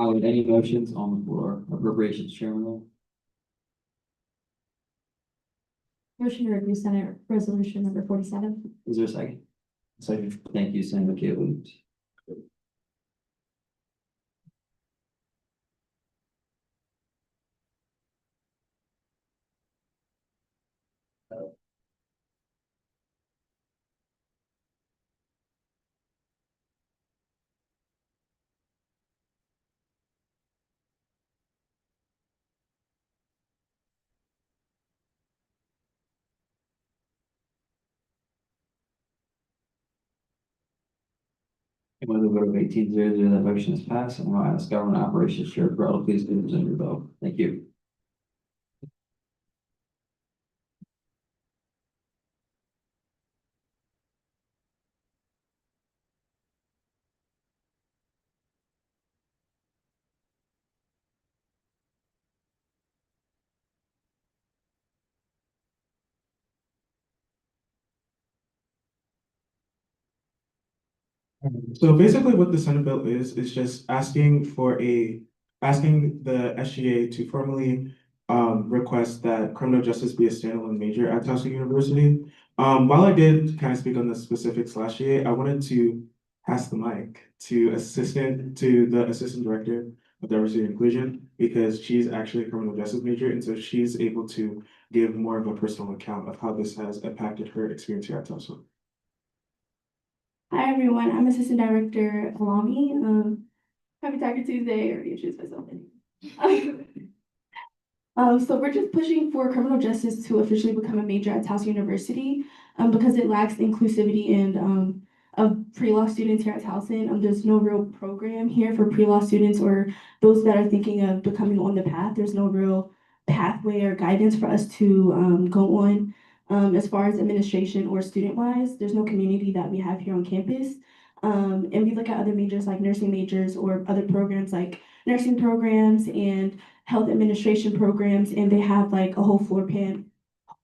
Any motions on the floor? Appropriations, Chairman Lill. Motion to review Senate Resolution number 47. Is there a second? Second. Thank you, Senator Kate. And with a vote of 18-0, that motion is passed, and I'll ask Government Operations Sheriff Earl, please present your vote. Thank you. So basically what the Senate bill is just asking asking the SGA to formally request that criminal justice be a standalone major at Towson University. While I did kind of speak on the specifics last year, I wanted to pass the mic to the assistant director of diversity and inclusion, because she's actually a criminal justice major, and so she's able to give more of a personal account of how this has impacted her experience here at Towson. Hi, everyone. I'm Assistant Director Alami. Happy Taco Tuesday, or introduce myself. So we're just pushing for criminal justice to officially become a major at Towson University, because it lacks inclusivity and of pre-law students here at Towson. There's no real program here for pre-law students or those that are thinking of becoming on the path. There's no real pathway or guidance for us to go on. As far as administration or student-wise, there's no community that we have here on campus. And we look at other majors like nursing majors or other programs like nursing programs and health administration programs, and they have like a whole floor plan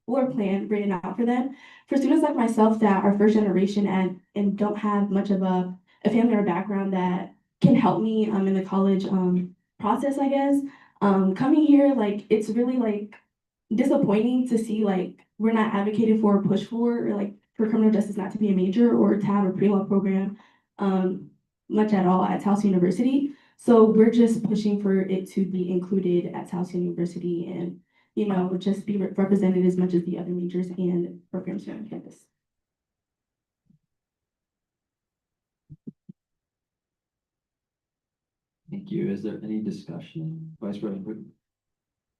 written out for them. For students like myself that are first generation and don't have much of a family or background that can help me in the college process, I guess, coming here, like, it's really like disappointing to see like we're not advocated for or pushed for, or like for criminal justice not to be a major or to have a pre-law program much at all at Towson University. So we're just pushing for it to be included at Towson University and, you know, just be represented as much as the other majors and programs here on campus. Thank you. Is there any discussion, Vice President?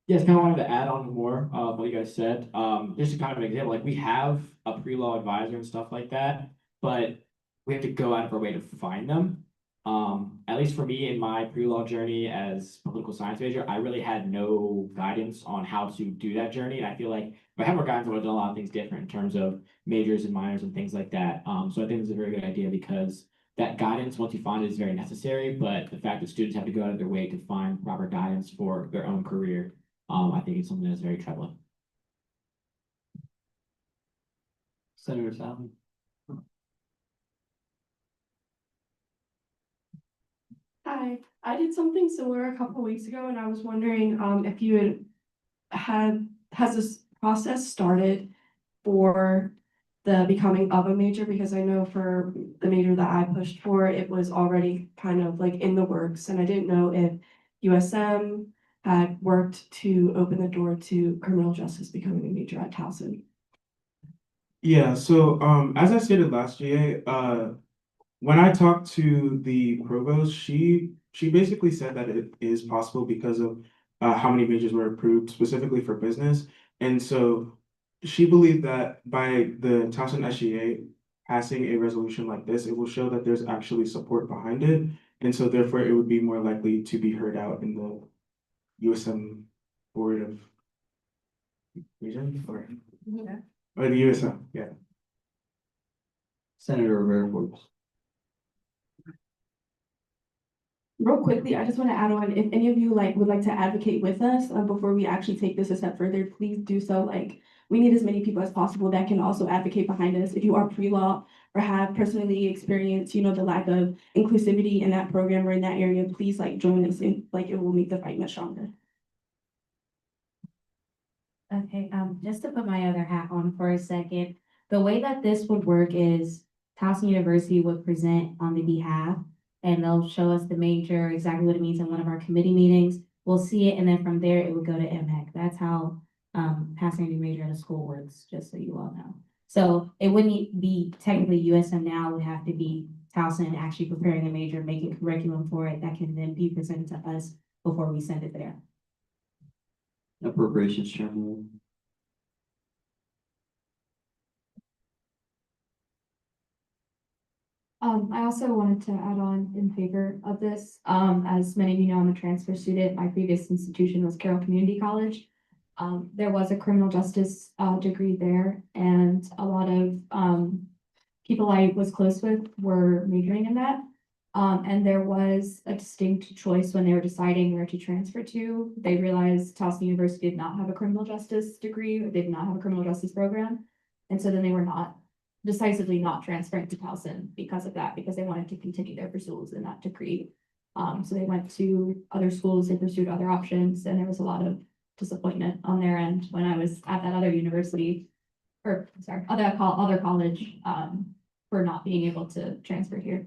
Yes, kind of wanted to add on more of what you guys said. Just to kind of an example, like we have a pre-law advisor and stuff like that, but we have to go out of our way to find them. At least for me in my pre-law journey as a political science major, I really had no guidance on how to do that journey. And I feel like if I had more guidance, I would have done a lot of things different in terms of majors and minors and things like that. So I think it's a very good idea because that guidance, once you find it, is very necessary. But the fact that students have to go out of their way to find proper guidance for their own career, I think it's something that's very troubling. Senator Salmon? Hi, I did something similar a couple weeks ago and I was wondering if you has this process started for the becoming of a major, because I know for the major that I pushed for, it was already kind of like in the works, and I didn't know if USM had worked to open the door to criminal justice becoming a major at Towson. Yeah, so as I stated last year, when I talked to the provost, she basically said that it is possible because of how many majors were approved specifically for business. And so she believed that by the Towson SGA passing a resolution like this, it will show that there's actually support behind it. And so therefore it would be more likely to be heard out in the USM Board of Regents or the USM, yeah. Senator Rivera Forbes. Real quickly, I just want to add on, if any of you would like to advocate with us before we actually take this a step further, please do so. Like, we need as many people as possible that can also advocate behind us. If you are pre-law or have personally experienced, you know, the lack of inclusivity in that program or in that area, please join us, and it will make the fight much stronger. Okay, just to put my other hat on for a second, the way that this would work is Towson University would present on the behalf, and they'll show us the major, exactly what it means in one of our committee meetings. We'll see it, and then from there, it would go to MHEC. That's how passing a new major at a school works, just so you all know. So it wouldn't be technically USM now, it would have to be Towson actually preparing a major, making curriculum for it that can then be presented to us before we send it there. Appropriations Chairman. I also wanted to add on in favor of this. As many of you know, I'm a transfer student. My previous institution was Carroll Community College. There was a criminal justice degree there, and a lot of people I was close with were majoring in that. And there was a distinct choice when they were deciding where to transfer to. They realized Towson University did not have a criminal justice degree, or they did not have a criminal justice program. And so then they were decisively not transferring to Towson because of that, because they wanted to continue their pursuits in that degree. So they went to other schools, they pursued other options, and there was a lot of disappointment on their end when I was at that other university, or sorry, other college, for not being able to transfer here.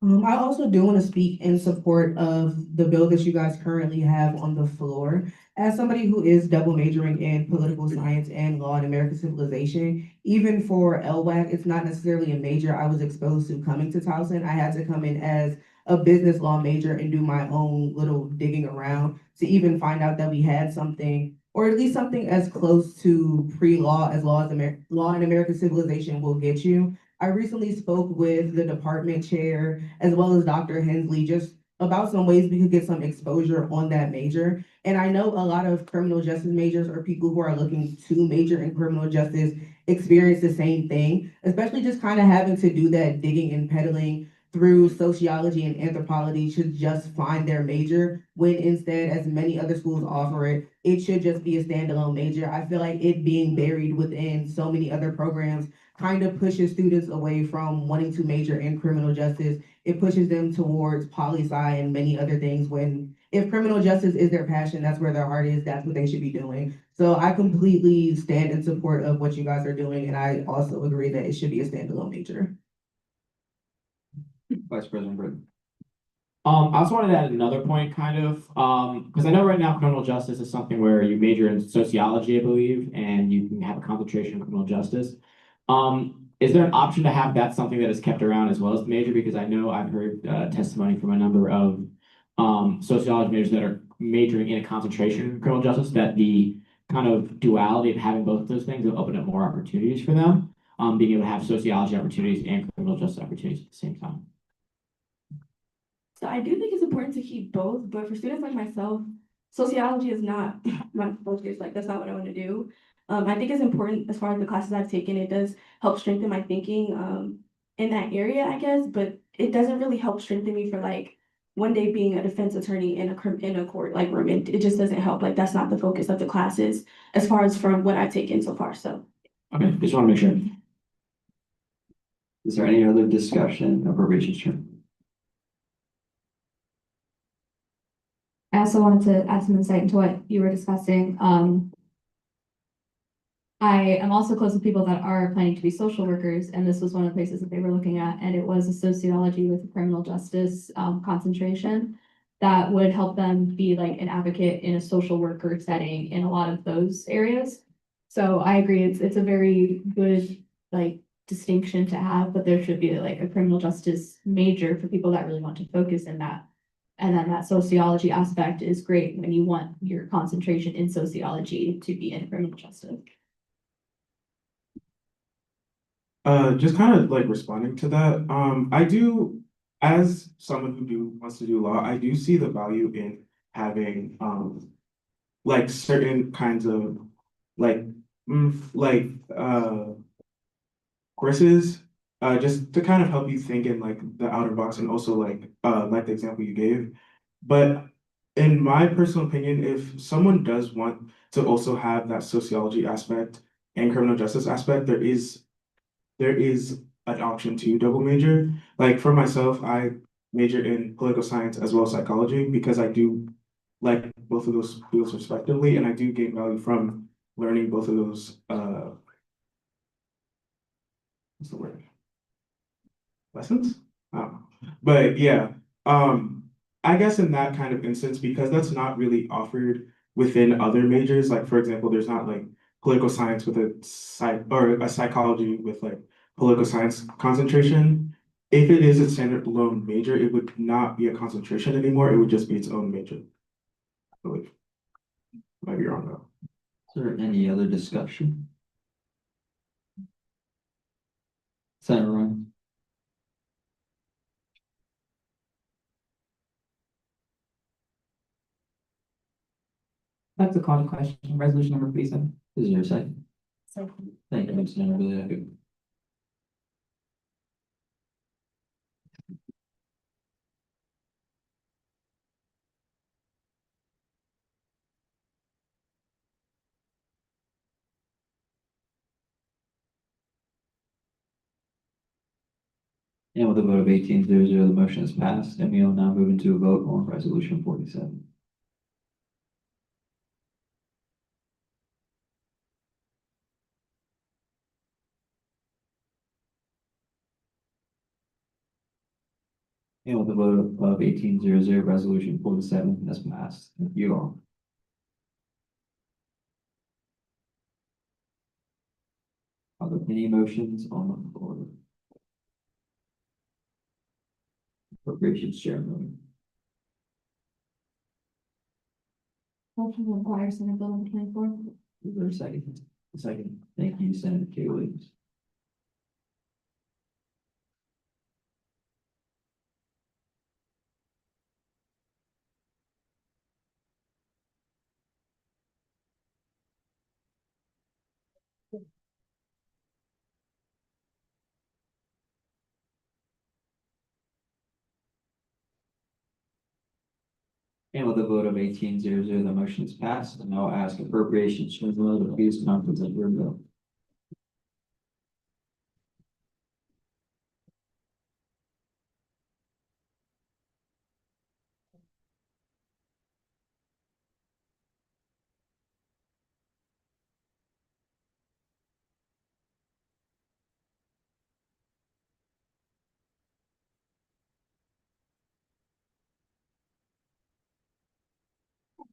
I also do want to speak in support of the bill that you guys currently have on the floor. As somebody who is double majoring in political science and law and American civilization, even for LWAC, it's not necessarily a major I was exposed to coming to Towson. I had to come in as a business law major and do my own little digging around to even find out that we had something, or at least something as close to pre-law as law and American civilization will get you. I recently spoke with the department chair as well as Dr. Hensley just about some ways we could get some exposure on that major. And I know a lot of criminal justice majors or people who are looking to major in criminal justice experience the same thing, especially just kind of having to do that digging and peddling through sociology and anthropology to just find their major, when instead, as many other schools offer it, it should just be a standalone major. I feel like it being buried within so many other programs kind of pushes students away from wanting to major in criminal justice. It pushes them towards poli-sci and many other things when if criminal justice is their passion, that's where their heart is, that's what they should be doing. So I completely stand in support of what you guys are doing, and I also agree that it should be a standalone major. Vice President Britton. I also wanted to add another point, kind of, because I know right now criminal justice is something where you major in sociology, I believe, and you can have a concentration in criminal justice. Is there an option to have that something that is kept around as well as the major? Because I know I've heard testimony from a number of sociology majors that are majoring in a concentration in criminal justice, that the kind of duality of having both of those things will open up more opportunities for them, being able to have sociology opportunities and criminal justice opportunities at the same time. So I do think it's important to keep both, but for students like myself, sociology is not my focus, like that's not what I want to do. I think it's important as far as the classes I've taken, it does help strengthen my thinking in that area, I guess, but it doesn't really help strengthen me for like one day being a defense attorney in a court like room. It just doesn't help. Like that's not the focus of the classes as far as from what I've taken so far. So Okay, just want to make sure. Is there any other discussion of appropriations term? I also wanted to add some insight into what you were discussing. I am also close with people that are planning to be social workers, and this was one of the places that they were looking at, and it was a sociology with criminal justice concentration that would help them be like an advocate in a social worker setting in a lot of those areas. So I agree, it's a very good like distinction to have, but there should be like a criminal justice major for people that really want to focus in that. And then that sociology aspect is great when you want your concentration in sociology to be in criminal justice. Just kind of like responding to that, I do, as someone who wants to do law, I do see the value in having, like certain kinds of, like, courses, just to kind of help you think in like the outer box and also like the example you gave. But in my personal opinion, if someone does want to also have that sociology aspect and criminal justice aspect, there is an option to double major. Like for myself, I major in political science as well as psychology because I do like both of those fields respectively, and I do gain value from learning both of those what's the word? Lessons? But yeah, I guess in that kind of instance, because that's not really offered within other majors, like for example, there's not like political science with a psychology with like political science concentration. If it is a standalone major, it would not be a concentration anymore. It would just be its own major. I believe. Might be wrong though. Is there any other discussion? Senator Ryan. I'd like to call the question, resolution number 37. Is there a second? Second. Thank you, Ms. Senator Beliaku. And with a vote of 18-0, the motion is passed, and we will now move into a vote on resolution 47. And with a vote of 18-0, resolution 47 has passed. Thank you all. Are there any motions on the floor? Appropriations ceremony. Motion to acquire Senate Bill number 24. Is there a second? A second. Thank you, Senator Kay Williams. And with a vote of 18-0, the motion is passed, and I'll ask appropriations to please come present your bill.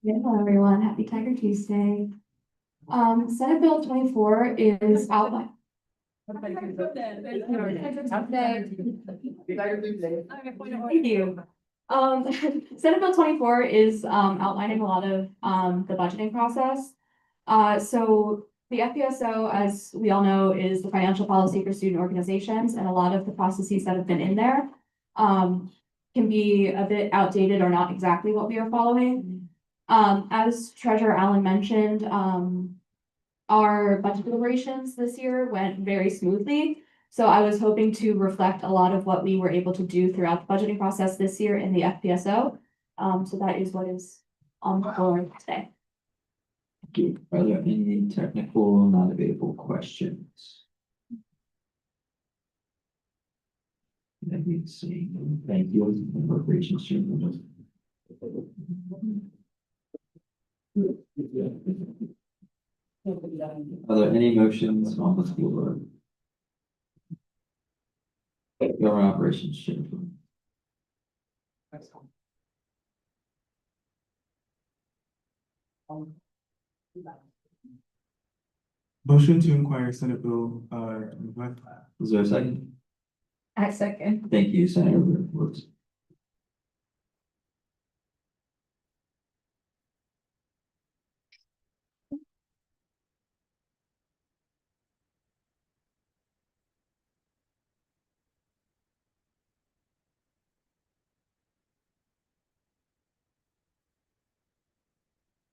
Hello, everyone. Happy Tiger Tuesday. Senate Bill 24 is outlined. Thank you. Senate Bill 24 is outlining a lot of the budgeting process. So the FPSO, as we all know, is the financial policy for student organizations, and a lot of the processes that have been in there can be a bit outdated or not exactly what we are following. As Treasurer Allen mentioned, our budget deliberations this year went very smoothly. So I was hoping to reflect a lot of what we were able to do throughout the budgeting process this year in the FPSO. So that is what is on the floor today. Thank you. Are there any technical, non-debatable questions? Let me see. Thank you. Appropriations Chairman. Are there any motions on the floor? Government Operations Chairman. Motion to inquire Senate Bill, Is there a second? I second. Thank you, Senator Woods.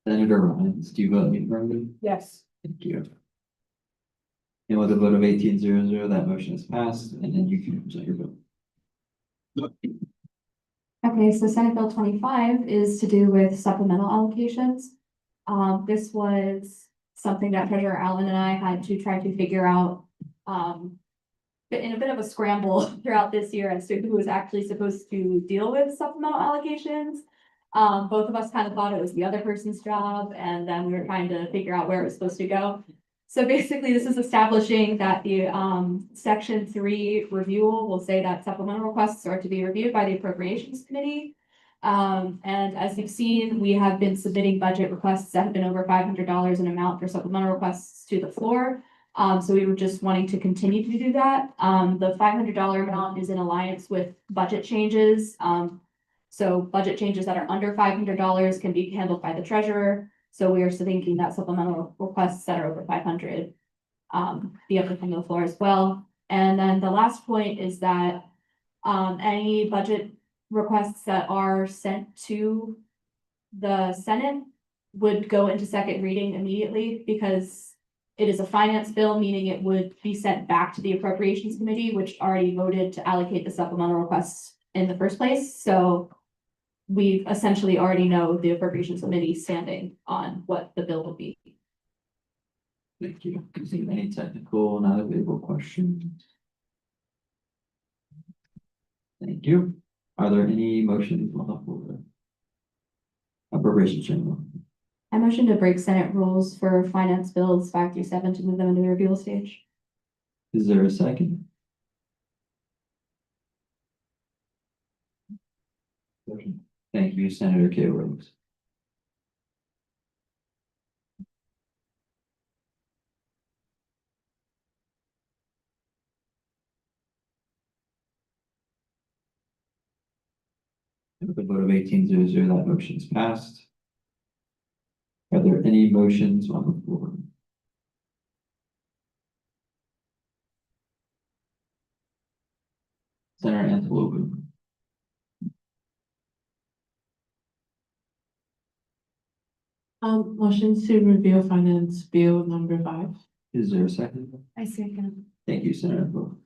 Senator Ryan, do you vote in the affirmative? Yes. Thank you. And with a vote of 18-0, that motion is passed, and then you can present your vote. Okay, so Senate Bill 25 is to do with supplemental allocations. This was something that Treasurer Allen and I had to try to figure out but in a bit of a scramble throughout this year as to who was actually supposed to deal with supplemental allocations. Both of us kind of thought it was the other person's job, and then we were trying to figure out where it was supposed to go. So basically, this is establishing that the Section 3 review will say that supplemental requests are to be reviewed by the Appropriations Committee. And as you've seen, we have been submitting budget requests that have been over $500 in amount for supplemental requests to the floor. So we were just wanting to continue to do that. The $500 amount is in alliance with budget changes. So budget changes that are under $500 can be handled by the treasurer. So we are still thinking that supplemental requests that are over 500 be able to come to the floor as well. And then the last point is that any budget requests that are sent to the Senate would go into second reading immediately because it is a finance bill, meaning it would be sent back to the Appropriations Committee, which already voted to allocate the supplemental requests in the first place. So we essentially already know the Appropriations Committee standing on what the bill will be. Thank you. Any technical, non-debatable questions? Thank you. Are there any motions on the floor? Appropriations Chairman. I motion to break Senate rules for finance bills 5 through 7 to move them into the review stage. Is there a second? Thank you, Senator K. Rhodes. With a vote of 18-0, that motion is passed. Are there any motions on the floor? Senator Antelope. Motion to review finance bill number 5. Is there a second? I second. Thank you, Senator Poe.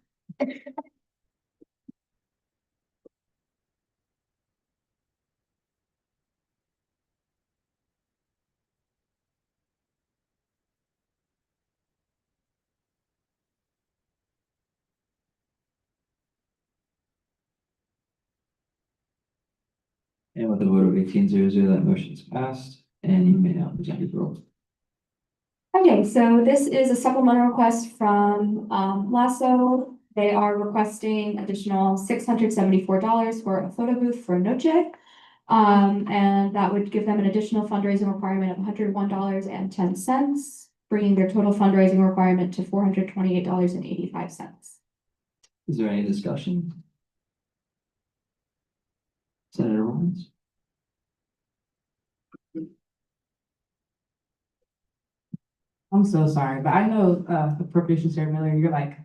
And with a vote of 18-0, that motion is passed, and you may now present your vote. Okay, so this is a supplemental request from Lasso. They are requesting additional $674 for a photo booth for Noche. And that would give them an additional fundraising requirement of $101.10, bringing their total fundraising requirement to $428.85. Is there any discussion? Senator Owens? I'm so sorry, but I know, appropriations Chair Miller, you're like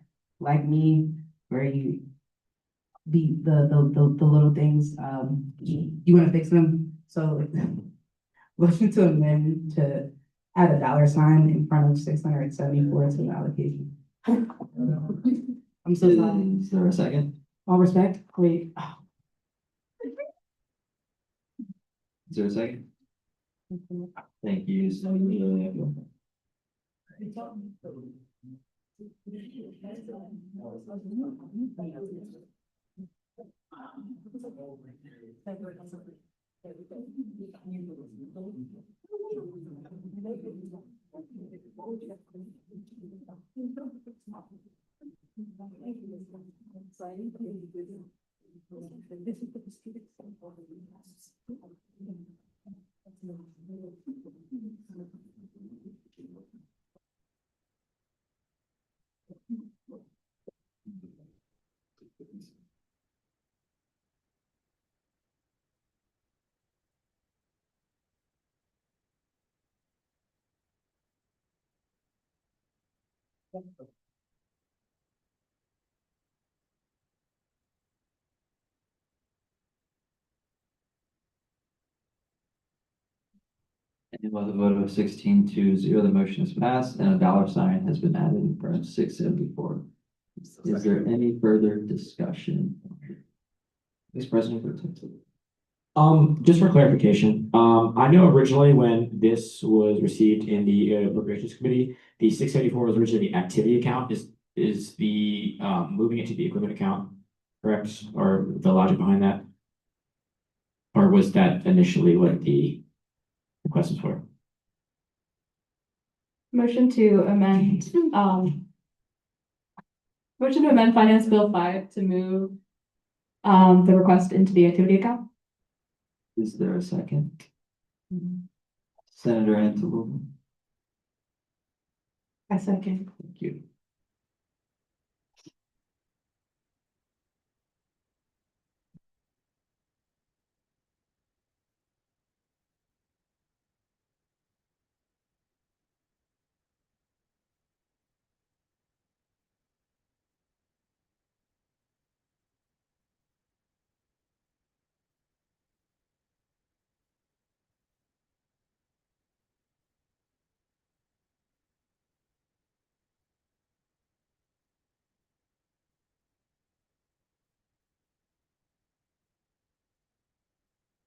me, where you beat the little things, you wanna fix them, so motion to amend to add a dollar sign in front of 674 to the allocation. I'm so sorry. Is there a second? All respect, wait. Is there a second? Thank you. So you And with a vote of 16-0, the motion is passed and a dollar sign has been added in front of 674. Is there any further discussion? Vice President Pro Tem. Just for clarification, I know originally when this was received in the appropriations committee, the 674 was originally the activity account. Is the moving it to the equipment account correct, or the logic behind that? Or was that initially what the request was for? Motion to amend, motion to amend Finance Bill 5 to move the request into the activity account. Is there a second? Senator Antelope? A second. Thank you.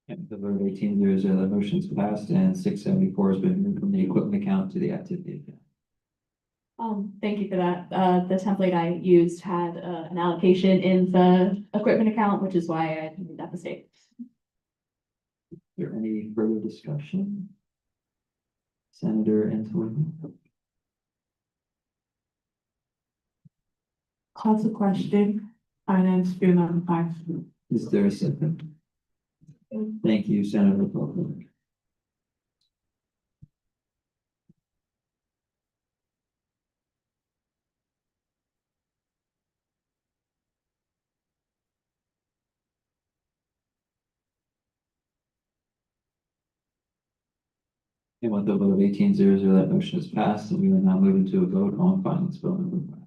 And the vote of 18-0, the motion's passed and 674 has been moved from the equipment account to the activity account. Thank you for that. The template I used had an allocation in the equipment account, which is why I made that mistake. Is there any further discussion? Senator Antoine? Call to question, finance bill number 5. Is there a second? Thank you, Senator Butler. And with the vote of 18-0, that motion is passed, and we will now move into a vote on finance bill number 5.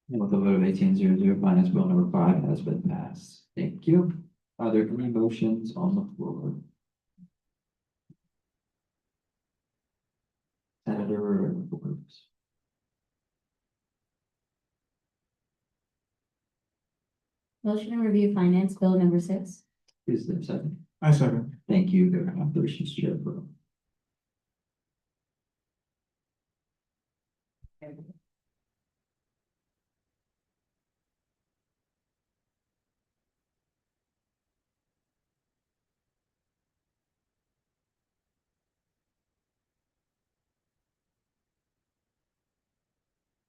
And with a vote of 18-0, finance bill number 5 has been passed. Thank you. Are there any motions on the floor? Senator Forbes. Motion to review finance bill number 6. Is there a second? I second. Thank you, Governor Operations Chair Pro.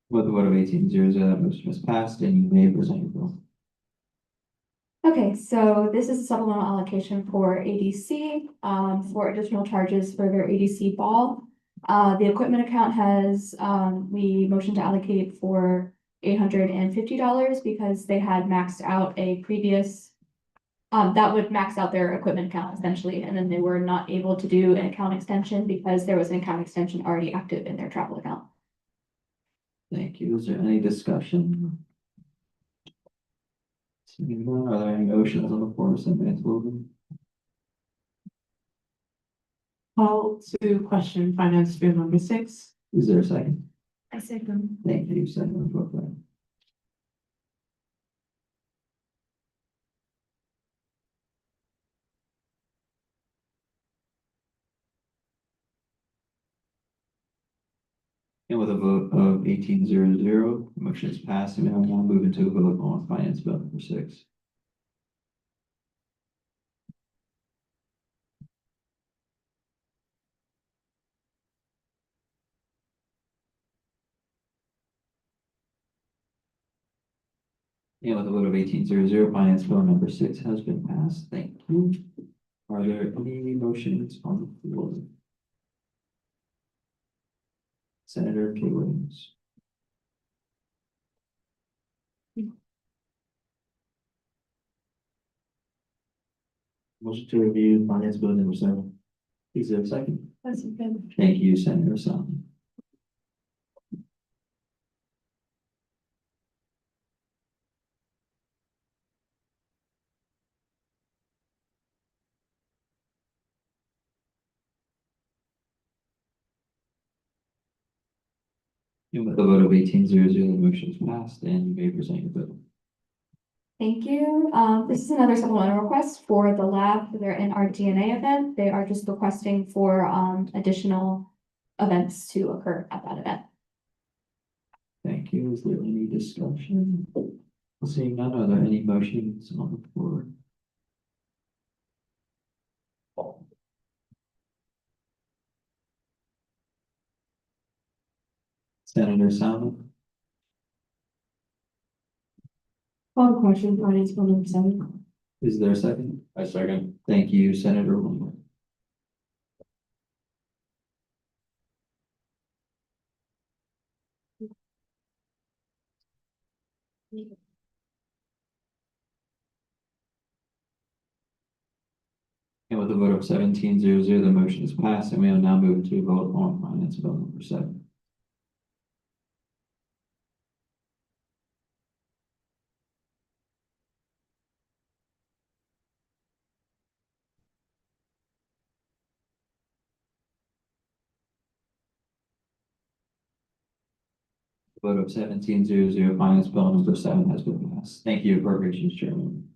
With a vote of 18-0, that motion is passed and you may present your bill. Okay, so this is a supplemental allocation for ADC, for additional charges for their ADC ball. The equipment account has, we motioned to allocate for $850 because they had maxed out a previous. That would max out their equipment account essentially, and then they were not able to do an account extension because there was an account extension already active in their travel account. Thank you. Is there any discussion? Seeing none, are there any motions on the floor to send Vance Wilson? Call to question finance bill number 6. Is there a second? I second. Thank you, Senator Brooklyn. And with a vote of 18-0, the motion is passed, and we will now move into a vote on finance bill number 6. And with a vote of 18-0, finance bill number 6 has been passed. Thank you. Are there any motions on the floor? Senator K. Williams. Motion to review finance bill number 7. Is there a second? That's okay. Thank you, Senator Salmon. And with a vote of 18-0, the motion is passed, and you may present your bill. Thank you. This is another supplemental request for the lab for their NRDNA event. They are just requesting for additional events to occur at that event. Thank you. Is there any discussion? Seeing none, are there any motions on the floor? Senator Salmon. Call question finance bill number 7. Is there a second? I second. Thank you, Senator Lundberg. And with a vote of 17-0, the motion is passed, and we will now move to a vote on finance bill number 7. Vote of 17-0, finance bill number 7 has been passed. Thank you, Appropriations Chairman.